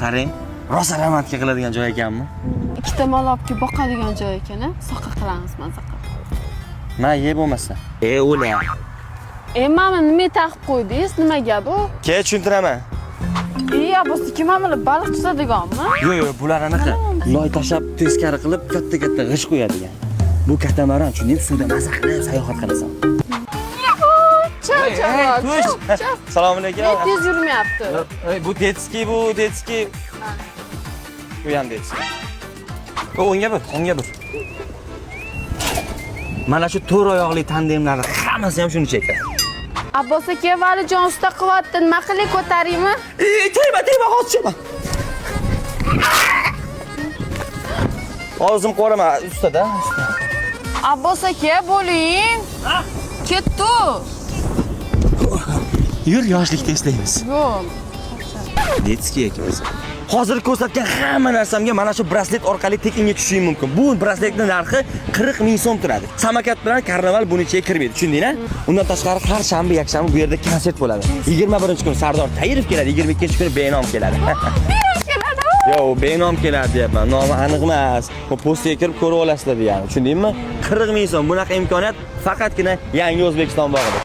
Qarang, rosa romantika qiladigan joy ekanmi? Ikkita molobga boqadigan joy ekan-a? Soqqa qilamiz maza qilib. Mayli bo'lmasa. O'la. Mana nima taqib qo'ydingiz? Nima gap bu? Ke tushuntiraman. Abosi kim hamma baliq tutadiganmi? Yo'q, bular anaqa. Loy tashab teskari qilib katta-katta g'ish qo'yadigan. Bu katamaran, tushundingmi? Suvda maza qilib sayohat qilasan. Assalomu alaykum. Tez yurmayapti. Bu detski. Bu ham detski. O'ngga bir. Mana shu to'rt oyoqli tandemlarning hammasi ham shuni chekadi. Abbos aka, Valijon usta qilyapti. Nima qilay, ko'taraymi? Tegma, hozircha. Og'zim qo'rama, ustada. Abbos aka, bo'ling. Ketdi. Yur, yoshlikda eslaymiz. Yo'q. Detski ekan. Hozir ko'rsatgan hamma narsamga mana shu braslet orqali tekinga tushishim mumkin. Bu brasletning narxi 40 ming so'm turadi. Samokat bilan karnaval buni ichiga kirmaydi, tushundingmi? Undan tashqari har shanba, yakshanba bu yerda konsert bo'ladi. 21-kuni Sardor Tayirov keladi, 22-kuni Benom keladi. Yo'q, Benom keladi deyapman. Nomi aniq emas. Bu postiga kirib ko'rib olasizlar degani, tushundingmi? 40 ming so'm. Bunaqa imkoniyat faqatgina Yangi O'zbekiston bog'ida.